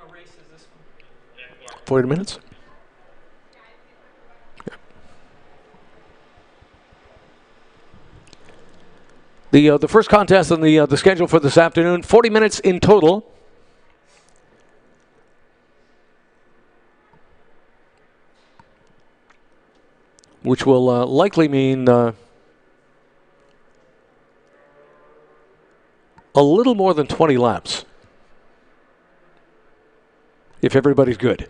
a race is this one? 40 minutes. The first contest on the schedule for this afternoon, 40 minutes in total. Which will likely mean a little more than 20 laps. If everybody's good.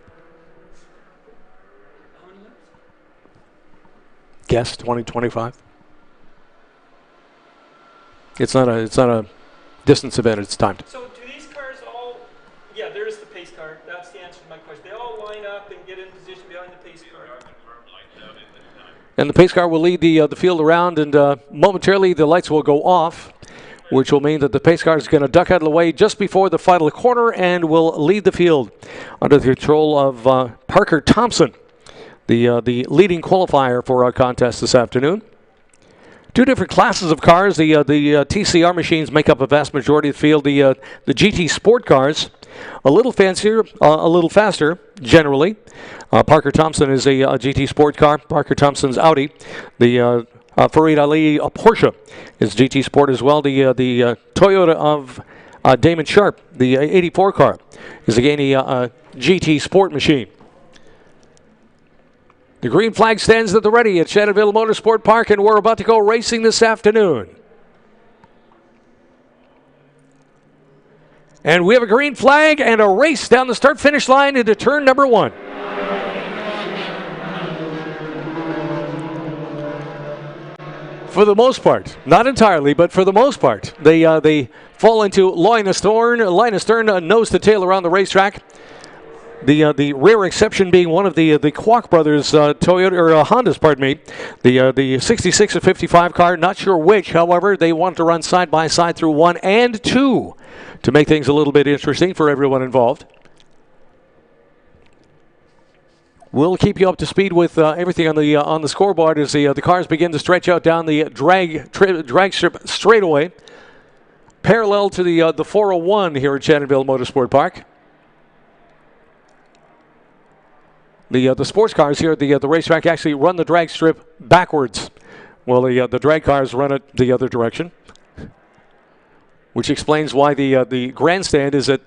Guess 20, 25. It's not a distance event, it's timed. So do these cars all, yeah, there's the pace car. That's the answer to my question. They all line up and get in position behind the pace car. And the pace car will lead the field around, and momentarily the lights will go off, which will mean that the pace car is going to duck out of the way just before the final corner and will lead the field under the control of Parker Thompson, the leading qualifier for our contest this afternoon. Two different classes of cars. The TCR machines make up a vast majority of the field. The GT Sport cars, a little fancier, a little faster, generally. Parker Thompson is a GT Sport car. Parker Thompson's Audi. The Farid Ali Porsche is GT Sport as well. The Toyota of Damon Sharp, the 84 car, is again a GT Sport machine. The green flag stands at the ready at Shannonville Motorsport Park, and we're about to go racing this afternoon. And we have a green flag and a race down the start-finish line into turn number 1. For the most part, not entirely, but for the most part, they fall into line astern, nose to tail around the racetrack. The rare exception being one of the Kwok brothers, Toyota or Hondas, pardon me, the 66 or 55 car. Not sure which, however, they want to run side by side through 1 and 2 to make things a little bit interesting for everyone involved. We'll keep you up to speed with everything on the scoreboard as the cars begin to stretch out down the drag strip straightaway, parallel to the 401 here at Shannonville Motorsport Park. The sports cars here at the racetrack actually run the drag strip backwards, while the drag cars run it the other direction, which explains why the grandstand is at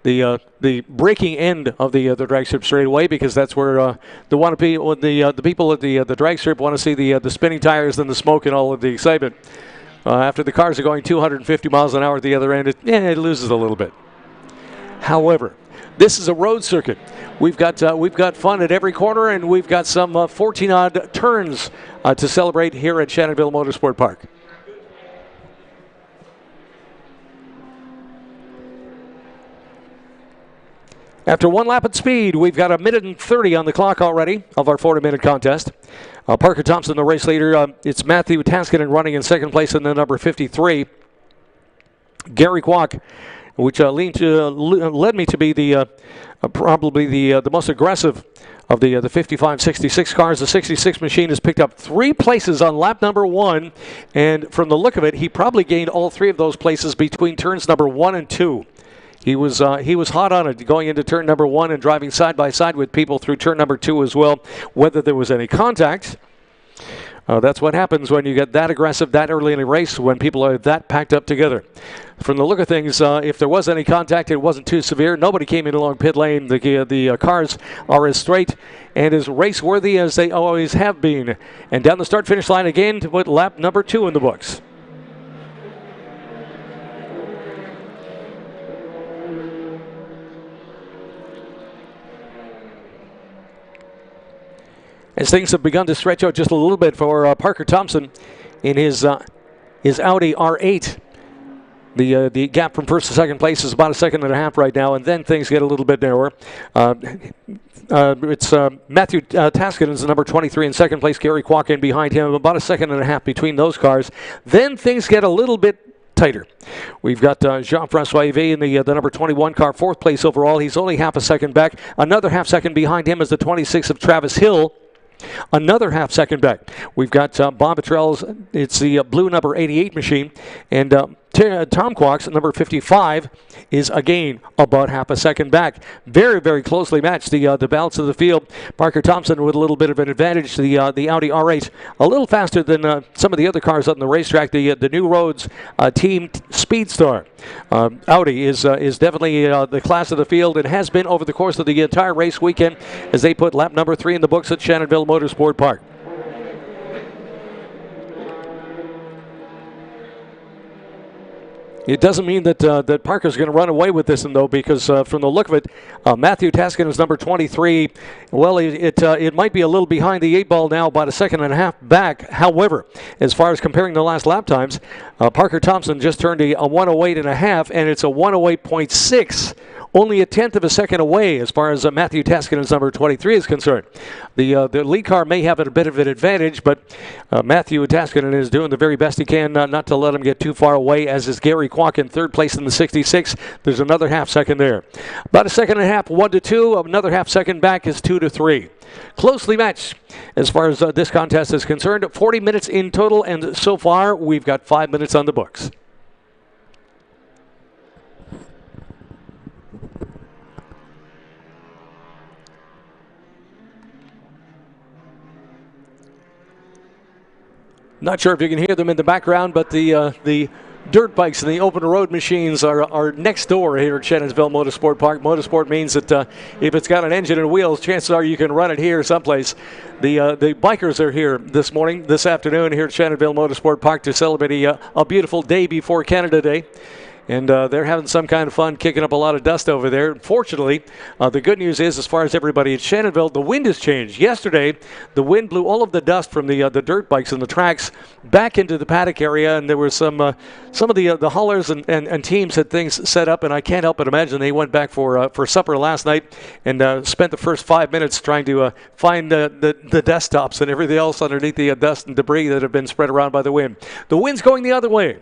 the braking end of the drag strip straightaway, because that's where the people at the drag strip want to see the spinning tires and the smoke and all of the excitement. After the cars are going 250 miles an hour at the other end, it loses a little bit. However, this is a road circuit. We've got fun at every corner, and we've got some 14-odd turns to celebrate here at Shannonville Motorsport Park. After 1 lap at speed, we've got 1 minute and 30 on the clock already of our 40-minute contest. Parker Thompson, the race leader. It's Matthew Taskinen running in second place in the number 53. Gary Kwok, which led me to be probably the most aggressive of the 55-66 cars. The 66 machine has picked up 3 places on lap number 1, and from the look of it, he probably gained all 3 of those places between turns number 1 and 2. He was hot on it going into turn number 1 and driving side by side with people through turn number 2 as well. Whether there was any contact, that's what happens when you get that aggressive that early in a race, when people are that packed up together. From the look of things, if there was any contact, it wasn't too severe. Nobody came in along pit lane. The cars are as straight and as race-worthy as they always have been. And down the start-finish line again to put lap number 2 in the books. As things have begun to stretch out just a little bit for Parker Thompson in his Audi R8. The gap from first to second place is about 1.5 seconds right now, and then things get a little bit narrower. It's Matthew Taskinen is the number 23 in second place. Gary Kwok in behind him, about 1.5 seconds between those cars. Then things get a little bit tighter. We've got Jean-Francois Yves in the number 21 car, 4th place overall. He's only 0.5 second back. Another 0.5 second behind him is the 26 of Travis Hill. Another 0.5 second back. We've got Bob Attrell's, it's the blue number 88 machine, and Tom Quawkes, number 55, is again about half a second back. Very, very closely matched, the balance of the field. Parker Thompson with a little bit of an advantage. The Audi R8 a little faster than some of the other cars on the racetrack. The New Roads Team Speedstar. Audi is definitely the class of the field and has been over the course of the entire race weekend as they put lap number 3 in the books at Shannonville Motorsport Park. It doesn't mean that Parker's going to run away with this one, though, because from the look of it, Matthew Taskin is number 23. Well, it might be a little behind the 8 ball now, about a second and a half back. However, as far as comparing the last lap times, Parker Thompson just turned a 108.5, and it's a 108.6. Only a tenth of a second away as far as Matthew Taskin's number 23 is concerned. The lead car may have a bit of an advantage, but Matthew Taskinen is doing the very best he can not to let him get too far away, as is Gary Kwok in third place in the 66. There's another half second there. About a second and a half, 1 to 2. Another half second back is 2 to 3. Closely matched as far as this contest is concerned. 40 minutes in total, and so far we've got 5 minutes on the books. Not sure if you can hear them in the background, but the dirt bikes and the open road machines are next door here at Shannonville Motorsport Park. Motorsport means that if it's got an engine and wheels, chances are you can run it here someplace. The bikers are here this afternoon here at Shannonville Motorsport Park to celebrate a beautiful day before Canada Day. And they're having some kind of fun kicking up a lot of dust over there. Fortunately, the good news is, as far as everybody at Shannonville, the wind has changed. Yesterday, the wind blew all of the dust from the dirt bikes and the tracks back into the paddock area, and there were some of the haulers and teams had things set up, and I can't help but imagine they went back for supper last night and spent the first 5 minutes trying to find the desktops and everything else underneath the dust and debris that have been spread around by the wind. The wind's going the other way.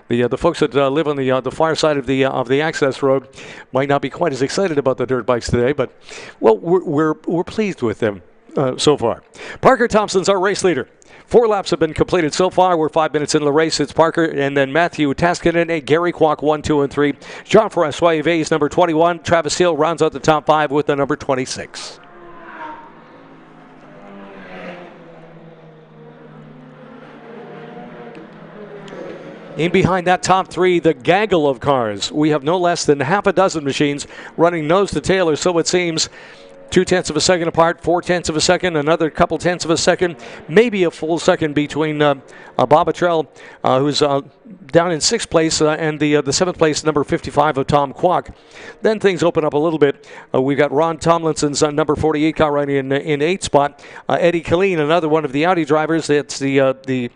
The folks that live on the far side of the access road might not be quite as excited about the dirt bikes today, but well, we're pleased with them so far. Parker Thompson's our race leader. 4 laps have been completed so far. We're 5 minutes into the race. It's Parker and then Matthew Taskinen and Gary Kwok 1, 2, and 3. Jean-François Yves is number 21. Travis Hill rounds out the top 5 with the number 26. In behind that top 3, the gaggle of cars. We have no less than half a dozen machines running nose to tail, or so it seems. 0.2 of a second apart, 0.4 of a second, another couple tenths of a second, maybe a full second between Bob Attrell, who's down in 6th place, and the 7th place, number 55 of Tom Kwok. Then things open up a little bit. We've got Ron Tomlinson's number 48 car running in 8th spot. Eddie Killeen, another one of the Audi drivers. It's the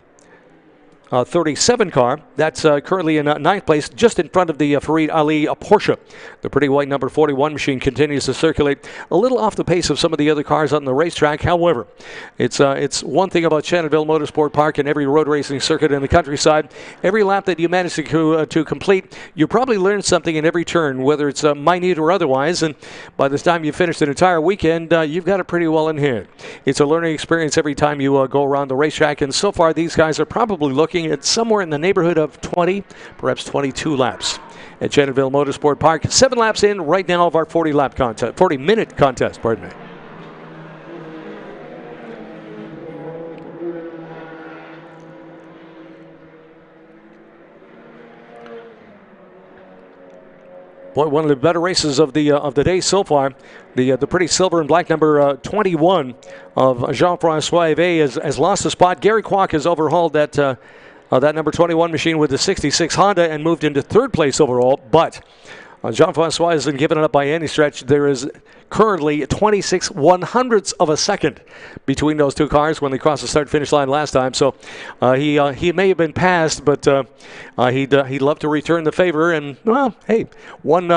37 car. That's currently in 9th place, just in front of the Fareed Ali Porsche. The pretty white number 41 machine continues to circulate a little off the pace of some of the other cars on the racetrack. However, it's one thing about Shannonville Motorsport Park and every road racing circuit in the countryside. Every lap that you manage to complete, you probably learn something in every turn, whether it's minute or otherwise. And by the time you finish an entire weekend, you've got it pretty well in hand. It's a learning experience every time you go around the racetrack. And so far, these guys are probably looking at somewhere in the neighborhood of 20, perhaps 22 laps at Shannonville Motorsport Park. 7 laps in right now of our 40-minute contest, pardon me. Boy, one of the better races of the day so far. The pretty silver and black number 21 of Jean-François Yves has lost a spot. Gary Kwok has overhauled that number 21 machine with the 66 Honda and moved into 3rd place overall. But Jean-François hasn't given it up by any stretch. There is currently 26 100ths of a second between those two cars when they crossed the start-finish line last time. So he may have been passed, but he'd love to return the favor. And well, hey, one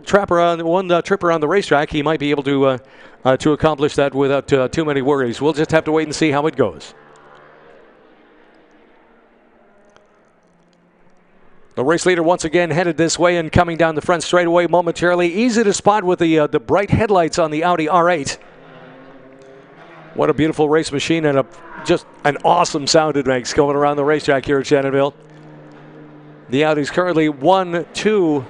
tripper on the racetrack, he might be able to accomplish that without too many worries. We'll just have to wait and see how it goes. The race leader once again headed this way and coming down the front straightaway momentarily. Easy to spot with the bright headlights on the Audi R8. What a beautiful race machine and just an awesome sound it makes going around the racetrack here at Shannonville. The Audi's currently 1, 2,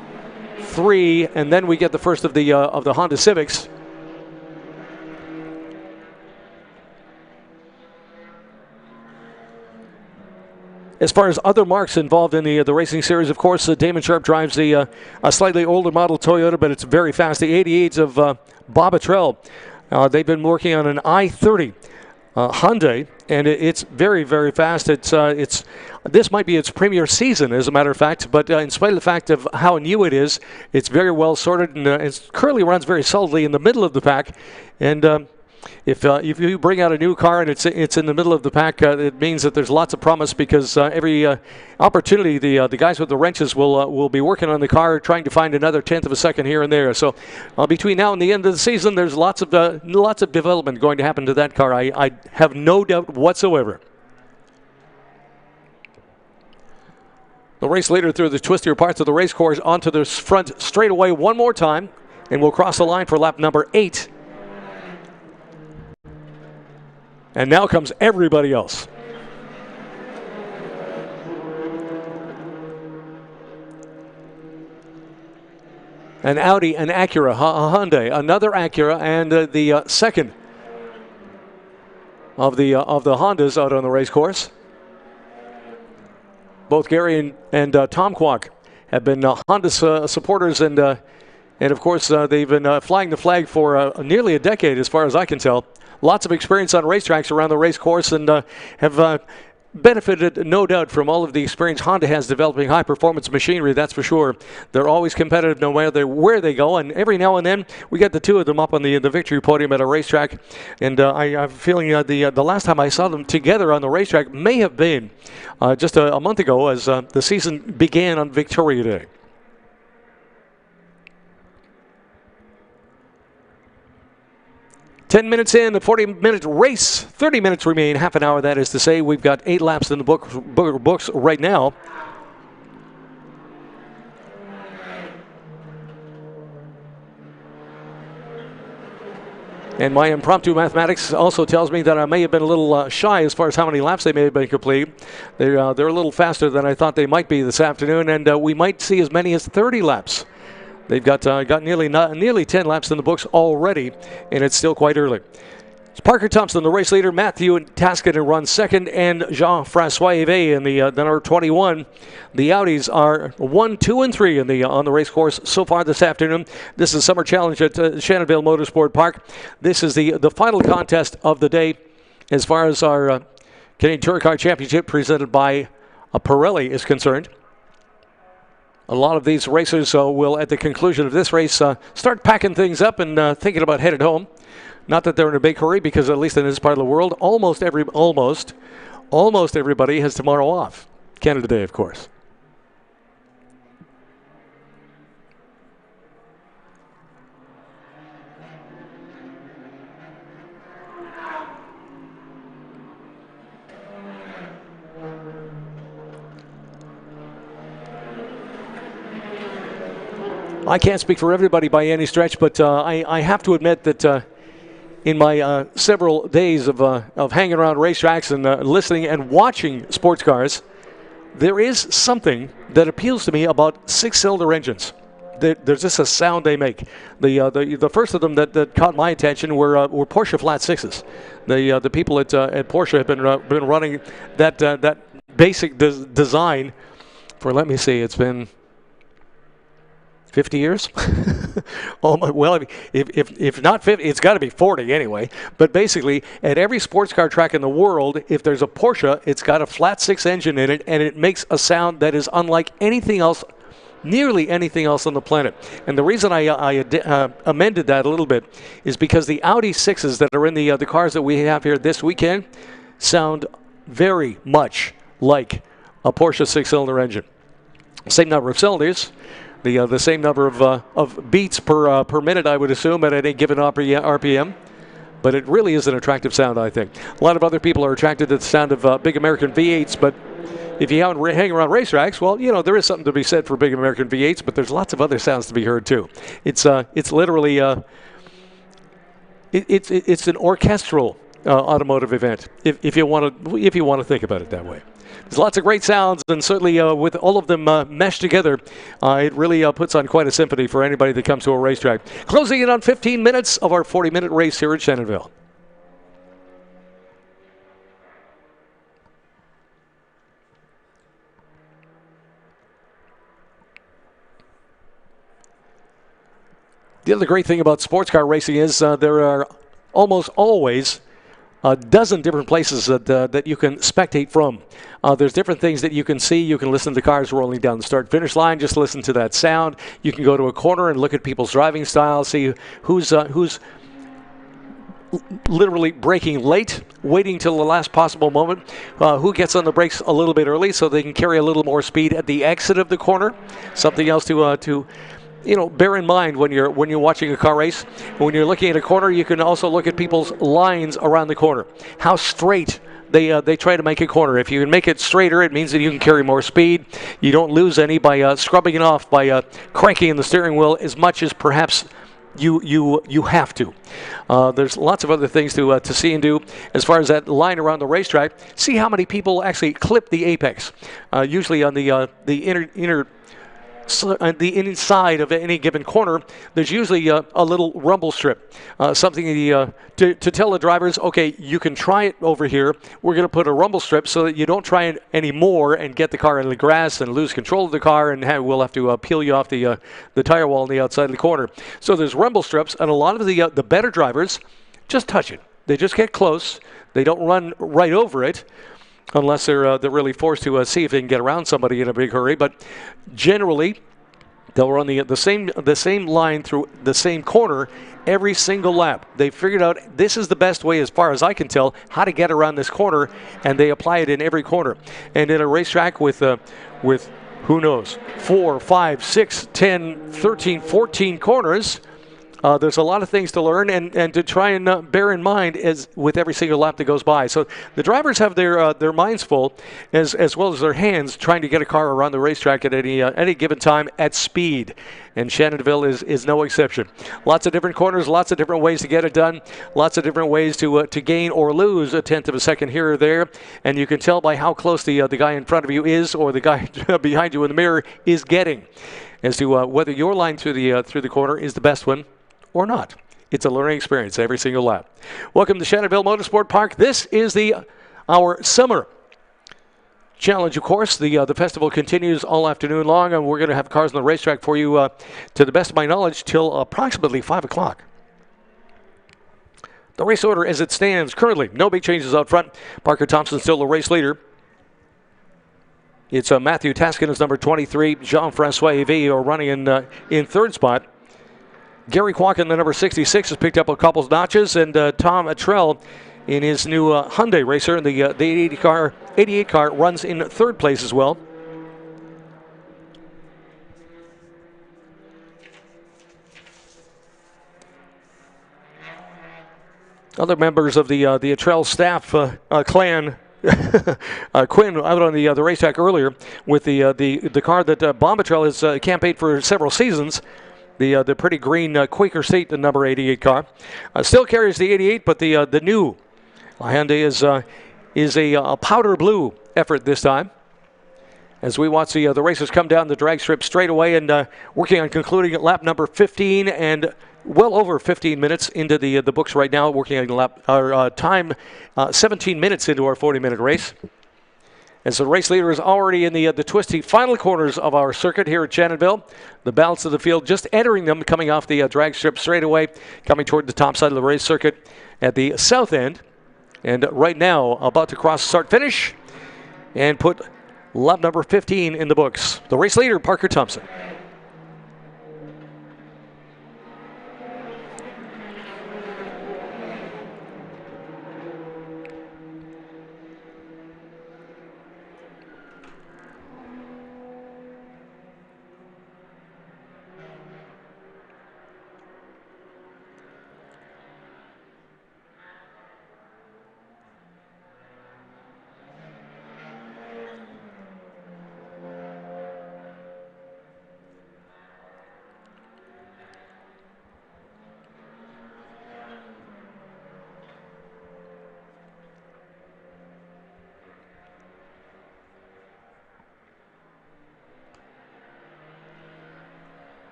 3, and then we get the first of the Honda Civics. As far as other marks involved in the racing series, of course, Damon Sharp drives a slightly older model Toyota, but it's very fast. The 88s of Bob Attrell. They've been working on an I-30 Hyundai, and it's very, very fast. This might be its premier season, as a matter of fact, but in spite of the fact of how new it is, it's very well sorted, and it currently runs very solidly in the middle of the pack. And if you bring out a new car and it's in the middle of the pack, it means that there's lots of promise, because every opportunity the guys with the wrenches will be working on the car, trying to find another tenth of a second here and there. So between now and the end of the season, there's lots of development going to happen to that car. I have no doubt whatsoever. The race leader through the twistier parts of the race course onto the front straightaway one more time, and we'll cross the line for lap number 8. And now comes everybody else. An Audi, an Acura, a Hyundai, another Acura, and the second of the Hondas out on the race course. Both Gary and Tom Kwok have been Honda supporters, and of course they've been flying the flag for nearly a decade, as far as I can tell. Lots of experience on racetracks around the race course, and have benefited, no doubt, from all of the experience Honda has developing high-performance machinery, that's for sure. They're always competitive no matter where they go, and every now and then we get the two of them up on the victory podium at a racetrack. And I have a feeling the last time I saw them together on the racetrack may have been just a month ago, as the season began on Victoria Day. Ten minutes in, a 40-minute race. 30 minutes remain, half an hour, that is to say. We've got 8 laps in the books right now. And my impromptu mathematics also tells me that I may have been a little shy as far as how many laps they may have been complete. They're a little faster than I thought they might be this afternoon, and we might see as many as 30 laps. They've got nearly 10 laps in the books already, and it's still quite early. It's Parker Thompson, the race leader. Matthew Taskett runs second, and Jean-Francois Yves in the number 21. The Audis are 1, 2, and 3 on the race course so far this afternoon. This is Summer Challenge at Shannonville Motorsport Park. This is the final contest of the day as far as our Canadian Touring Car Championship presented by Pirelli is concerned. A lot of these racers will, at the conclusion of this race, start packing things up and thinking about headed home. Not that they're in a big hurry, because at least in this part of the world, almost everybody has tomorrow off. Canada Day, of course. I can't speak for everybody by any stretch, but I have to admit that in my several days of hanging around racetracks and listening and watching sports cars, there is something that appeals to me about six-cylinder engines. There's just a sound they make. The first of them that caught my attention were Porsche flat sixes. The people at Porsche have been running that basic design for, let me see, it's been 50 years? Well, if not 50, it's got to be 40 anyway. But basically, at every sports car track in the world, if there's a Porsche, it's got a flat six engine in it, and it makes a sound that is unlike anything else, nearly anything else on the planet. And the reason I amended that a little bit is because the Audi 6s that are in the cars that we have here this weekend sound very much like a Porsche six-cylinder engine. Same number of cylinders. The same number of beats per minute, I would assume, at any given RPM. But it really is an attractive sound, I think. A lot of other people are attracted to the sound of big American V8s, but if you haven't hang around racetracks, well, you know, there is something to be said for big American V8s, but there's lots of other sounds to be heard, too. It's literally, it's an orchestral automotive event, if you want to think about it that way. There's lots of great sounds, and certainly with all of them meshed together, it really puts on quite a symphony for anybody that comes to a racetrack. Closing in on 15 minutes of our 40-minute race here at Shannonville. The other great thing about sports car racing is there are almost always a dozen different places that you can spectate from. There's different things that you can see. You can listen to cars rolling down the start-finish line. Just listen to that sound. You can go to a corner and look at people's driving style, see who's literally braking late, waiting till the last possible moment, who gets on the brakes a little bit early so they can carry a little more speed at the exit of the corner. Something else to bear in mind when you're watching a car race. When you're looking at a corner, you can also look at people's lines around the corner. How straight they try to make a corner. If you can make it straighter, it means that you can carry more speed. You don't lose any by scrubbing it off, by cranking in the steering wheel as much as perhaps you have to. There's lots of other things to see and do as far as that line around the racetrack. See how many people actually clip the apex. Usually on the inside of any given corner, there's usually a little rumble strip, something to tell the drivers, okay, you can try it over here. We're going to put a rumble strip so that you don't try it anymore and get the car in the grass and lose control of the car, and we'll have to peel you off the tire wall on the outside of the corner. So there's rumble strips, and a lot of the better drivers just touch it. They just get close. They don't run right over it, unless they're really forced to see if they can get around somebody in a big hurry. But generally, they'll run the same line through the same corner every single lap. They figured out this is the best way, as far as I can tell, how to get around this corner, and they apply it in every corner. And in a racetrack with who knows, 4, 5, 6, 10, 13, 14 corners, there's a lot of things to learn and to try and bear in mind as with every single lap that goes by. So the drivers have their minds full, as well as their hands, trying to get a car around the racetrack at any given time at speed. And Shannonville is no exception. Lots of different corners, lots of different ways to get it done, lots of different ways to gain or lose a tenth of a second here or there. And you can tell by how close the guy in front of you is, or the guy behind you in the mirror is getting, as to whether your line through the corner is the best one or not. It's a learning experience every single lap. Welcome to Shannonville Motorsport Park. This is our summer challenge, of course. The festival continues all afternoon long, and we're going to have cars on the racetrack for you, to the best of my knowledge, till approximately 5 o'clock. The race order as it stands currently, no big changes out front. Parker Thompson still the race leader. It's Matthew Taskin is number 23. Jean-Francois Evie are running in third spot. Gary Qualkin, the number 66, has picked up a couple notches, and Tom Attrell in his new Hyundai Racer, the 88 car, runs in third place as well. Other members of the Attrell staff clan. Quinn out on the racetrack earlier with the car that Bob Attrell has campaigned for several seasons. The pretty green Quaker State, the number 88 car, still carries the 88, but the new Hyundai is a powder blue effort this time. As we watch the racers come down the drag strip straight away and working on concluding at lap number 15 and well over 15 minutes into the books right now, working on time 17 minutes into our 40-minute race. As the race leader is already in the twisty final corners of our circuit here at Shannonville. The balance of the field just entering them, coming off the drag strip straight away, coming toward the top side of the race circuit at the south end. And right now, about to cross start-finish and put lap number 15 in the books. The race leader, Parker Thompson.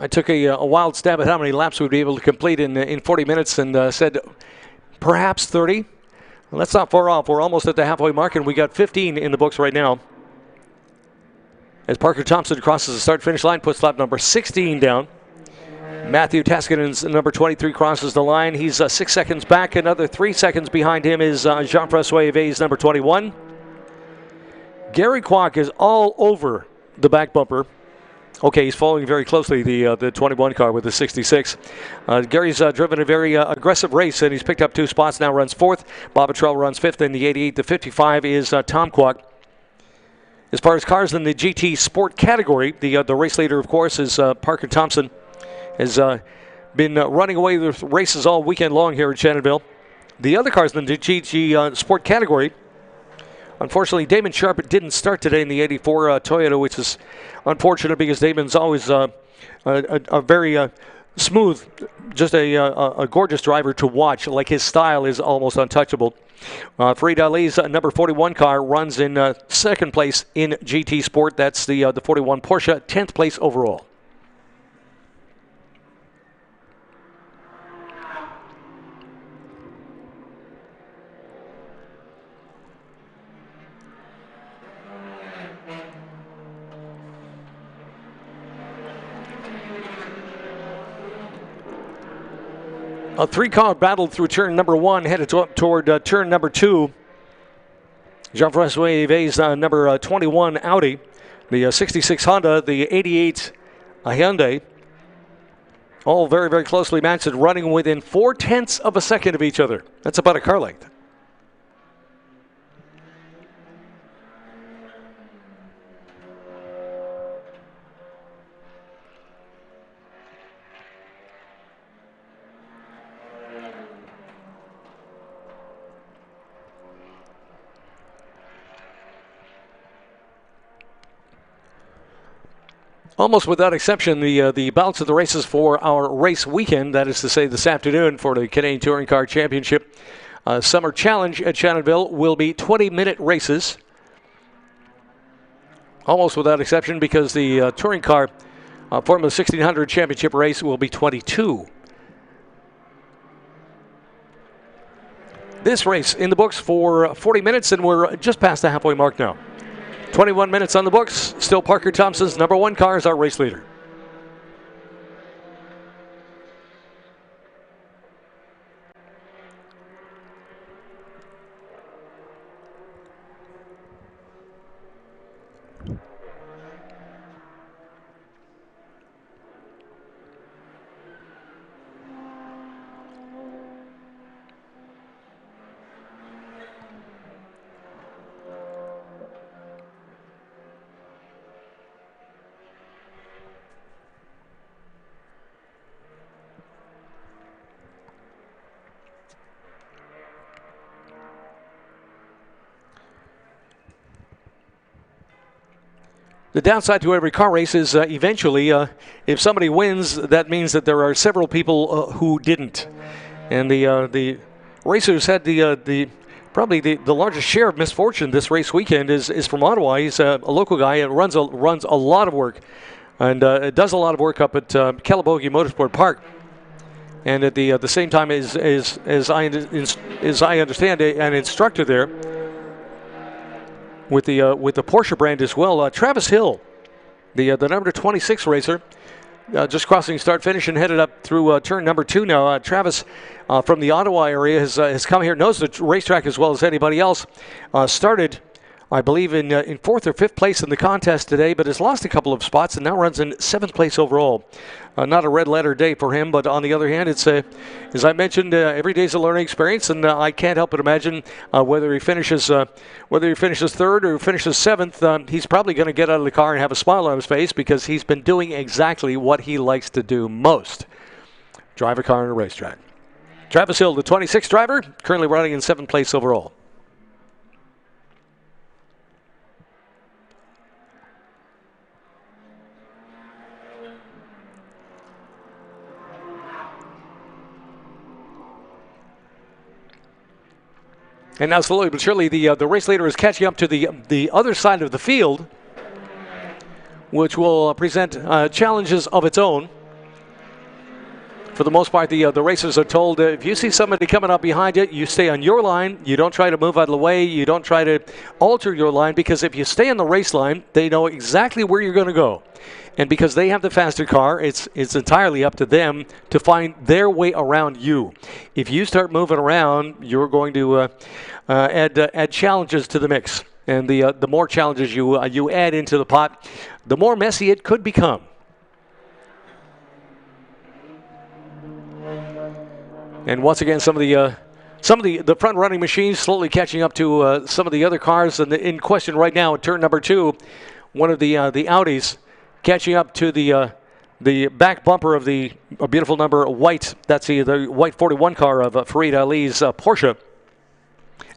I took a wild stab at how many laps we'd be able to complete in 40 minutes and said perhaps 30. Well, that's not far off. We're almost at the halfway mark, and we got 15 in the books right now. As Parker Thompson crosses the start-finish line, puts lap number 16 down. Matthew Taskinen's number 23 crosses the line. He's 6 seconds back. Another 3 seconds behind him is Jean-François Yvet's number 21. Gary Kwok is all over the back bumper. Okay, he's following very closely the 21 car with the 66. Gary's driven a very aggressive race, and he's picked up 2 spots. Now runs 4th. Bob Trell runs 5th in the 88. The 55 is Tom Kwok. As far as cars in the GT Sport category, the race leader, of course, is Parker Thompson. Has been running away with races all weekend long here at Shannonville. The other cars in the GT Sport category, unfortunately, Damon Sharp didn't start today in the 84 Toyota, which is unfortunate because Damon's always a very smooth, just a gorgeous driver to watch. Like, his style is almost untouchable. Fareed Ali's number 41 car runs in second place in GT Sport. That's the 41 Porsche, 10th place overall. A 3-car battle through turn number 1, headed toward turn number 2. Jean-François Yvet's number 21 Audi, the 66 Honda, the 88 Hyundai. All very, very closely matched and running within 0.4 of a second of each other. That's about a car length. Almost without exception, the balance of the races for our race weekend, that is to say this afternoon for the Canadian Touring Car Championship Summer Challenge at Shannonville, will be 20-minute races. Almost without exception, because the Touring Car Formula 1600 Championship race will be 22. This race in the books for 40 minutes, and we're just past the halfway mark now. 21 minutes on the books. Still Parker Thompson's number 1 car is our race leader. The downside to every car race is eventually, if somebody wins, that means that there are several people who didn't. And the racers had probably the largest share of misfortune this race weekend is from Ottawa. He's a local guy and runs a lot of work, and does a lot of work up at Calabogie Motorsport Park. And at the same time, as I understand, an instructor there with the Porsche brand as well. Travis Hill, the number 26 racer, just crossing start-finish and headed up through turn number 2 now. Travis from the Ottawa area has come here, knows the racetrack as well as anybody else. Started, I believe, in 4th or 5th place in the contest today, but has lost a couple of spots and now runs in 7th place overall. Not a red letter day for him, but on the other hand, it's as I mentioned, every day's a learning experience, and I can't help but imagine whether he finishes 3rd or finishes 7th, he's probably going to get out of the car and have a smile on his face because he's been doing exactly what he likes to do most: drive a car on a racetrack. Travis Hill, the 26th driver, currently running in 7th place overall. And now slowly but surely the race leader is catching up to the other side of the field, which will present challenges of its own. For the most part, the racers are told if you see somebody coming up behind you, you stay on your line. You don't try to move out of the way. You don't try to alter your line, because if you stay on the race line, they know exactly where you're going to go. And because they have the faster car, it's entirely up to them to find their way around you. If you start moving around, you're going to add challenges to the mix. And the more challenges you add into the pot, the more messy it could become. And once again, some of the front-running machines slowly catching up to some of the other cars. And in question right now at turn number 2, one of the Audis catching up to the back bumper of the beautiful number white. That's the white 41 car of Farid Ali's Porsche.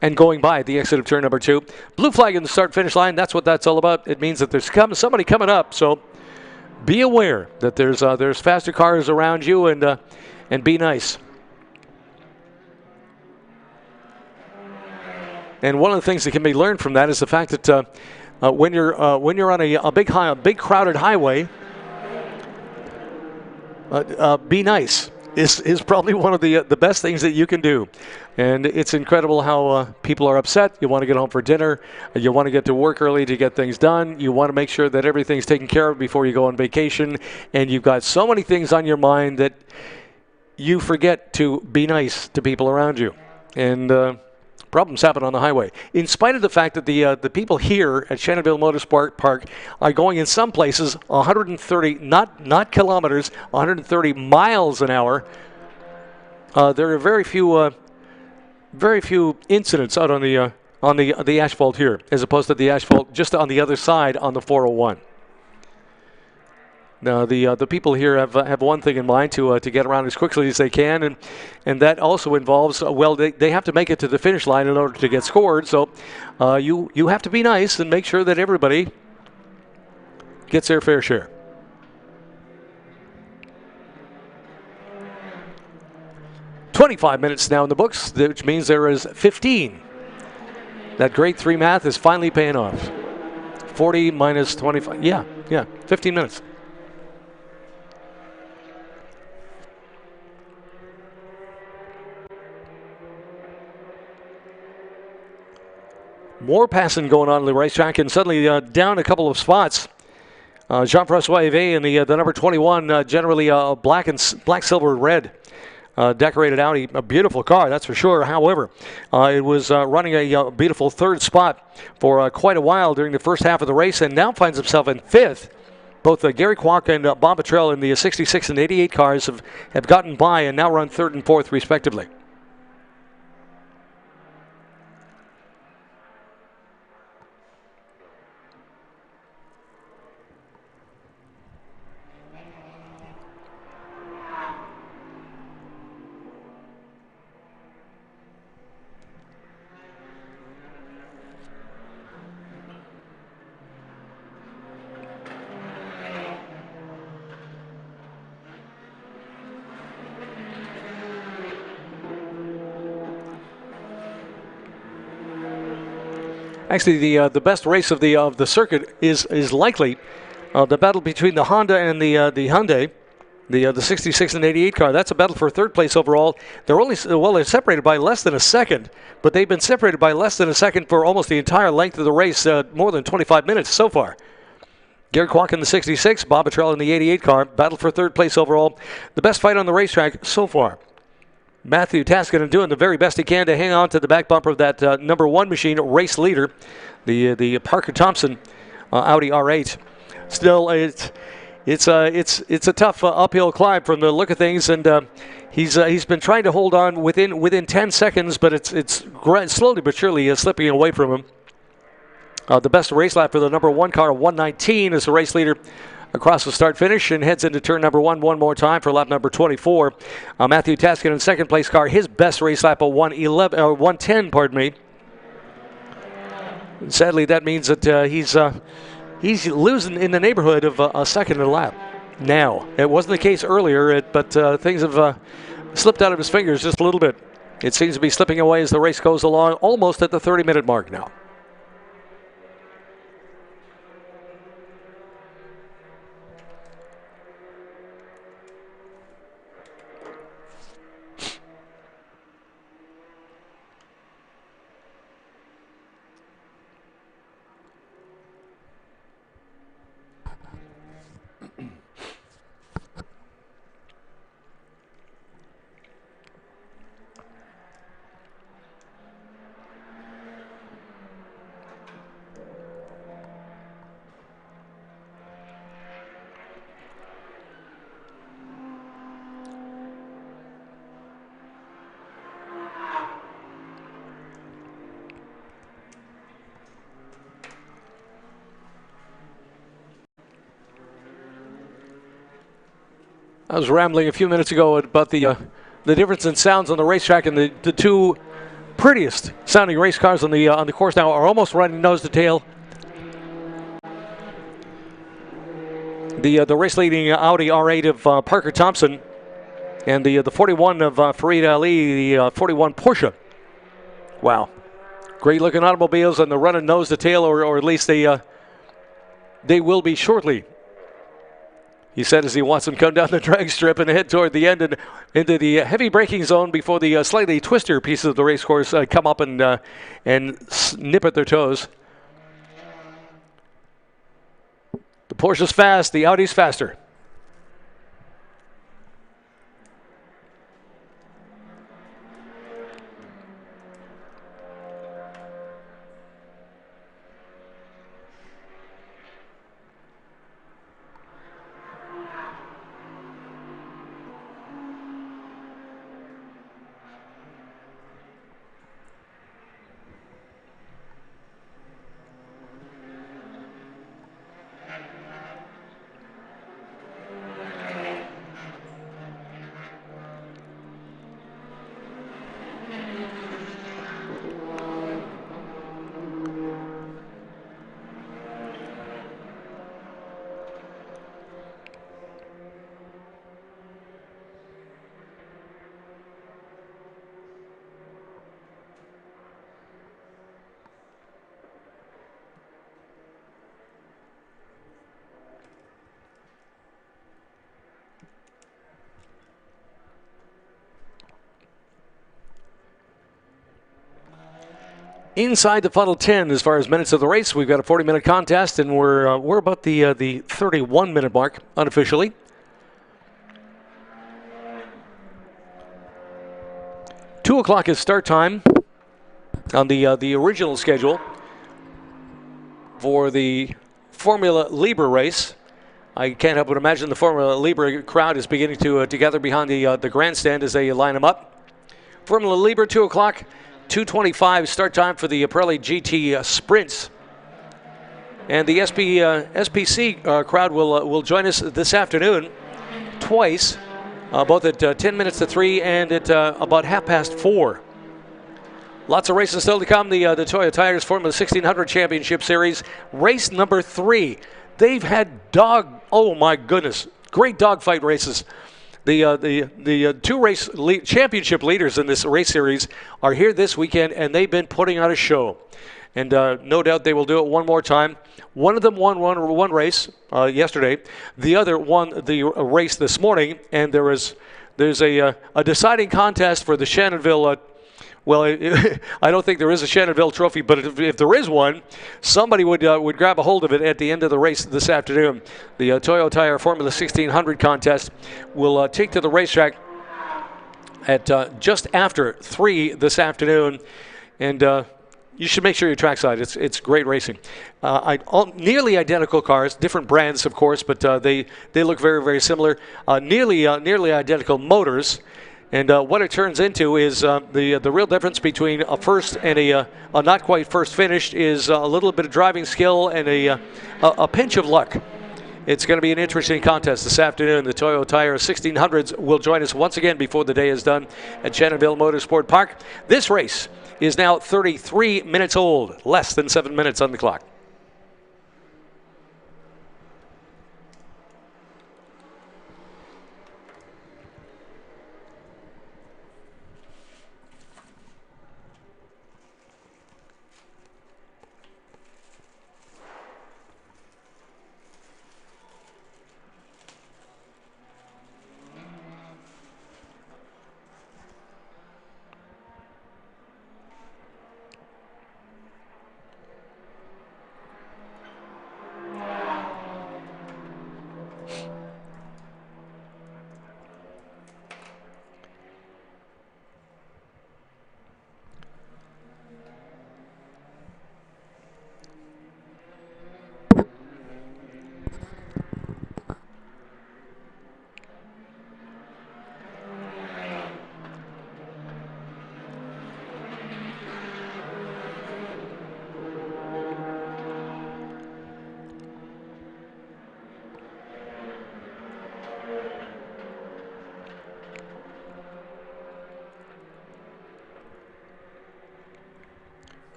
And going by at the exit of turn number 2. Blue flag in the start-finish line. That's what that's all about. It means that there's somebody coming up. So be aware that there's faster cars around you, and be nice. And one of the things that can be learned from that is the fact that when you're on a big crowded highway, be nice is probably one of the best things that you can do. And it's incredible how people are upset. You want to get home for dinner. You want to get to work early to get things done. You want to make sure that everything's taken care of before you go on vacation. And you've got so many things on your mind that you forget to be nice to people around you. And problems happen on the highway. In spite of the fact that the people here at Shannonville Motorsport Park are going in some places 130, not kilometers, 130 miles an hour. There are very few incidents out on the asphalt here, as opposed to the asphalt just on the other side on the 401. Now, the people here have one thing in mind, to get around as quickly as they can, and that also involves, they have to make it to the finish line in order to get scored. So you have to be nice and make sure that everybody gets their fair share. "25 minutes now in the books, which means there is 15. That grade 3 math is finally paying off. 40 minus 25. Yeah, 15 minutes. More passing going on the racetrack, and suddenly down a couple of spots. Jean-Francois Yves in the number 21, generally black, silver, red. Decorated Audi, a beautiful car, that's for sure. However, it was running a beautiful third spot for quite a while during the first half of the race, and now finds himself in 5th. Both Gary Kwok and Bob Petrell in the 66 and 88 cars have gotten by and now run 3rd and 4th respectively. Actually, the best race of the circuit is likely the battle between the Honda and the Hyundai, the 66 and 88 car. That's a battle for 3rd place overall. They're separated by less than a second, but they've been separated by less than a second for almost the entire length of the race, more than 25 minutes so far. Gary Kwok in the 66, Bob Petrell in the 88 car, battle for 3rd place overall. The best fight on the racetrack so far. Matthew Taskinen doing the very best he can to hang on to the back bumper of that number 1 machine, race leader, the Parker Thompson Audi R8. Still, it's a tough uphill climb from the look of things, and he's been trying to hold on within 10 seconds, but it's slowly but surely slipping away from him. The best race lap for the number 1 car, 1:19, is the race leader across the start-finish and heads into turn number 1 one more time for lap number 24. Matthew Taskinen in 2nd place car, his best race lap of 1:10, pardon me. Sadly, that means that he's losing in the neighborhood of a second a lap now. It wasn't the case earlier, but things have slipped out of his fingers just a little bit. It seems to be slipping away as the race goes along, almost at the 30-minute mark now. I was rambling a few minutes ago about the difference in sounds on the racetrack, and the two prettiest sounding race cars on the course now are almost running nose to tail. The race leading Audi R8 of Parker Thompson, and the 41 of Farid Ali, the 41 Porsche. Wow, great looking automobiles, and they're running nose to tail, or at least they will be shortly. He said as he watched them come down the drag strip and head toward the end and into the heavy braking zone before the slightly twister pieces of the race course come up and nip at their toes. The Porsche's fast, the Audi's faster. Inside the funnel 10 as far as minutes of the race. We've got a 40-minute contest, and we're about the 31-minute mark unofficially. Two o'clock is start time on the original schedule for the Formula Libre race. I can't help but imagine the Formula Libre crowd is beginning to gather behind the grandstand as they line them up. Formula Libre, 2 o'clock. 2:25 start time for the Pirelli GT Sprints. And the SPC crowd will join us this afternoon twice, both at 10 minutes to 3 and at about 4:30. Lots of races still to come. The Toyo Tires Formula 1600 Championship Series, race number 3. They've had oh my goodness, great dogfight races. The two championship leaders in this race series are here this weekend, and they've been putting on a show. And no doubt they will do it one more time. One of them won one race yesterday. The other won the race this morning, and there's a deciding contest for the Shannonville. I don't think there is a Shannonville trophy, but if there is one, somebody would grab a hold of it at the end of the race this afternoon. The Toyo Tire Formula 1600 contest will take to the racetrack at just after 3 this afternoon, and you should make sure you're trackside. It's great racing. Nearly identical cars, different brands, of course, but they look very, very similar. Nearly identical motors. And what it turns into is the real difference between a first and a not quite first finished is a little bit of driving skill and a pinch of luck. It's going to be an interesting contest this afternoon. The Toyo Tire 1600s will join us once again before the day is done at Shannonville Motorsport Park. This race is now 33 minutes old, less than 7 minutes on the clock.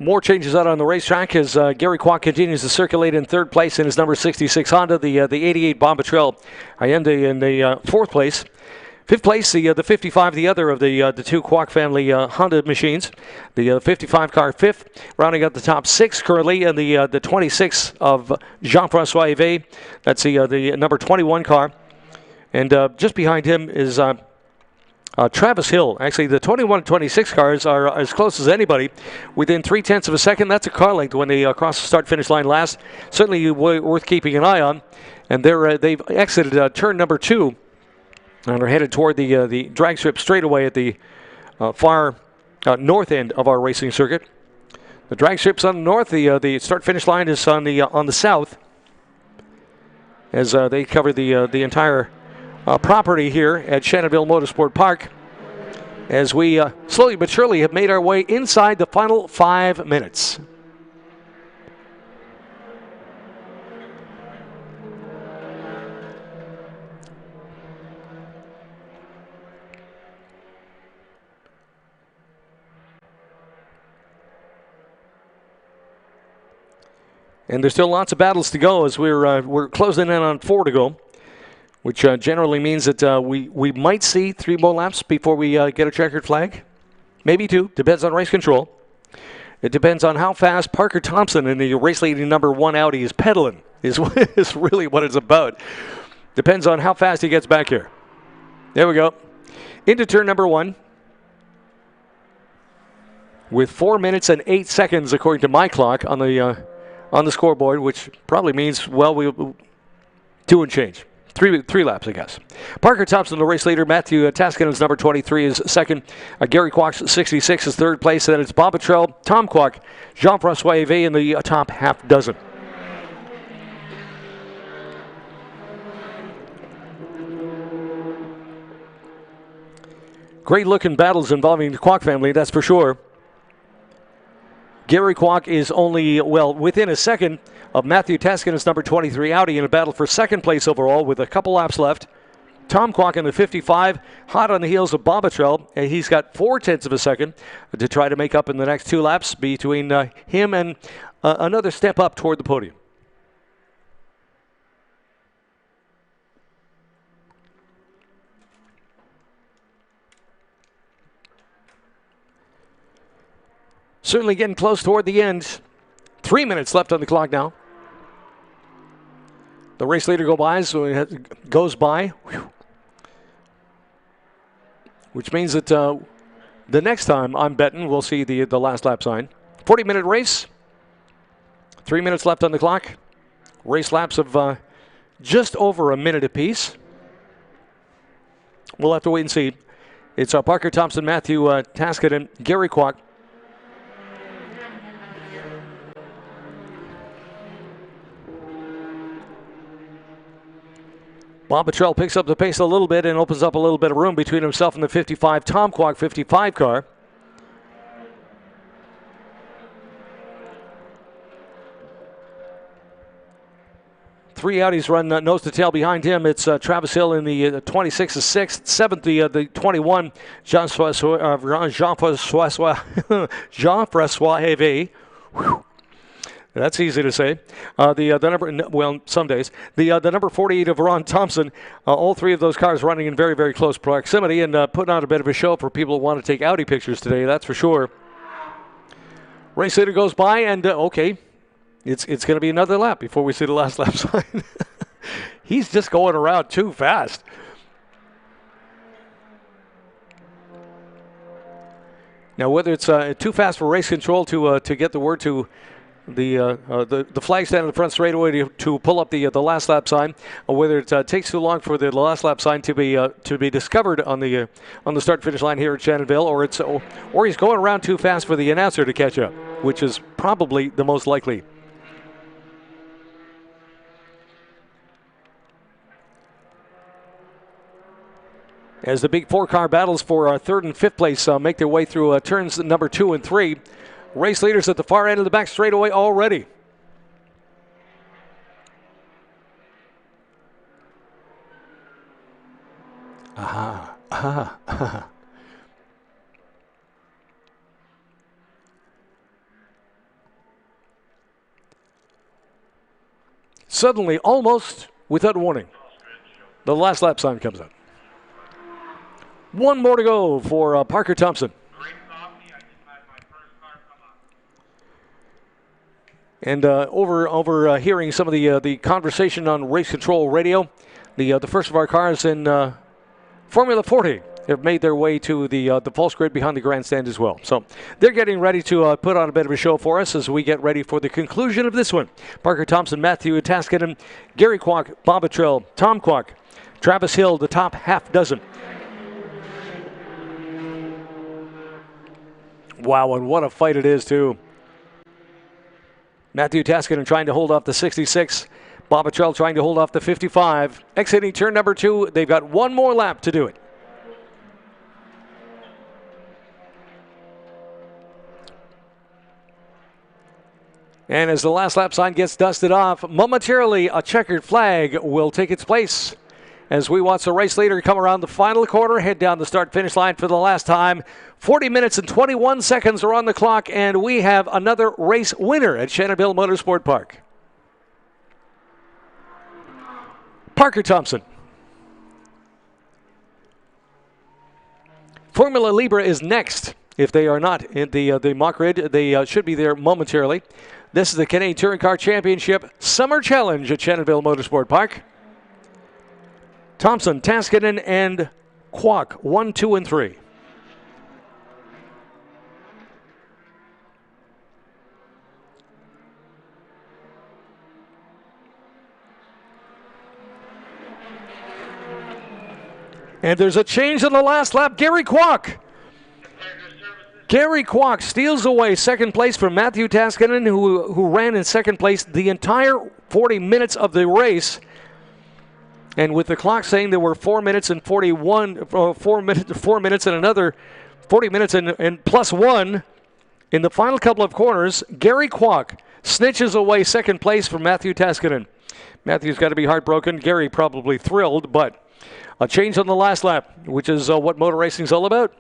More changes out on the racetrack as Gary Kwok continues to circulate in third place in his number 66 Honda. The 88 Bombatrel Allende in the fourth place. Fifth place, the 55, the other of the two Kwok family Honda machines. The 55 car fifth, rounding out the top six currently, and the 26 of Jean-Francois Yves. That's the number 21 car. And just behind him is Travis Hill. Actually, the 21 and 26 cars are as close as anybody, within 0.3 of a second. That's a car length when they cross the start-finish line last. Certainly worth keeping an eye on. And they've exited turn number 2 and are headed toward the drag strip straightaway at the far north end of our racing circuit. The drag strip's on the north. The start-finish line is on the south, as they cover the entire property here at Shannonville Motorsport Park, as we slowly but surely have made our way inside the final 5 minutes. And there's still lots of battles to go as we're closing in on 4 to go, which generally means that we might see 3 more laps before we get a checkered flag. Maybe 2. Depends on race control. It depends on how fast Parker Thompson in the race-leading number 1 Audi is pedaling, is really what it's about. Depends on how fast he gets back here. There we go. Into turn number 1. With 4 minutes and 8 seconds, according to my clock, on the scoreboard, which probably means, well, we'll 2 and change. 3 laps, I guess. Parker Thompson, the race leader. Matthew Taskinen's number 23 is second. Gary Kwok's 66 is third place. And then it's Bombatrel, Tom Kwok, Jean-Francois Yves in the top half dozen. Great-looking battles involving the Kwok family, that's for sure. Gary Kwok is only, well, within a second of Matthew Taskinen's number 23 Audi in a battle for second place overall with a couple laps left. Tom Kwok in the 55, hot on the heels of Bombatrel. He's got 0.4 of a second to try to make up in the next 2 laps between him and another step up toward the podium. Certainly getting close toward the end. 3 minutes left on the clock now. The race leader goes by, which means that the next time I'm betting we'll see the last lap sign. 40-minute race. 3 minutes left on the clock. Race laps of just over a minute apiece. We'll have to wait and see. It's Parker Thompson, Matthew Taskinen, Gary Kwok. Bombatrel picks up the pace a little bit and opens up a little bit of room between himself and the 55 Tom Kwok 55 car. Three Audis run nose to tail behind him. It's Travis Hill in the 26 is sixth, seventh the 21 Jean-Francois Yves. That's easy to say. The number, well, some days. The number 48 of Ron Thompson. All 3 of those cars running in very, very close proximity and putting on a bit of a show for people who want to take Audi pictures today. That's for sure. Race leader goes by, and okay, it's going to be another lap before we see the last lap sign. He's just going around too fast. Now, whether it's too fast for race control to get the word to the flag stand in the front straightaway to pull up the last lap sign, or whether it takes too long for the last lap sign to be discovered on the start finish line here at Shannonville, or he's going around too fast for the announcer to catch up, which is probably the most likely. As the big 4-car battles for third and fifth place make their way through turns number 2 and 3. Race leaders at the far end of the back straightaway already. Suddenly, almost without warning, the last lap sign comes up. One more to go for Parker Thompson. And overhearing some of the conversation on race control radio, the first of our cars in Formula 40 have made their way to the false grid behind the grandstand as well. So they're getting ready to put on a bit of a show for us as we get ready for the conclusion of this one. Parker Thompson, Matthew Taskinen, Gary Kwok, Bob Attrell, Tom Kwok, Travis Hill, the top half dozen. Wow, and what a fight it is, too. Matthew Taskinen trying to hold off the 66. Bob Attrell trying to hold off the 55. Exiting turn number 2. They've got one more lap to do it. And as the last lap sign gets dusted off, momentarily a checkered flag will take its place as we watch the race leader come around the final corner, head down the start-finish line for the last time. 40 minutes and 21 seconds are on the clock, and we have another race winner at Shannonville Motorsport Park. Parker Thompson. Formula Libre is next. If they are not in the mock grid, they should be there momentarily. This is the Canadian Touring Car Championship Summer Challenge at Shannonville Motorsport Park. Thompson, Taskinen, and Kwok, 1, 2, and 3. And there's a change in the last lap. Gary Kwok. Gary Kwok steals away second place from Matthew Taskinen, who ran in second place the entire 40 minutes of the race. And with the clock saying there were 4 minutes and 41, 4 minutes and another 40 minutes and plus 1 in the final couple of corners, Gary Kwok snitches away second place from Matthew Taskinen. Matthew's got to be heartbroken. Gary probably thrilled, but a change on the last lap, which is what motor racing is all about.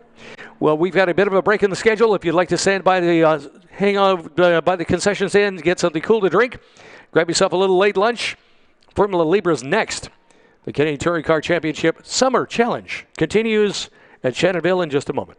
Well, we've got a bit of a break in the schedule. If you'd like to stand by the hang on by the concession stand, get something cool to drink, grab yourself a little late lunch. Formula Libre is next. The Canadian Touring Car Championship Summer Challenge continues at Shannonville in just a moment.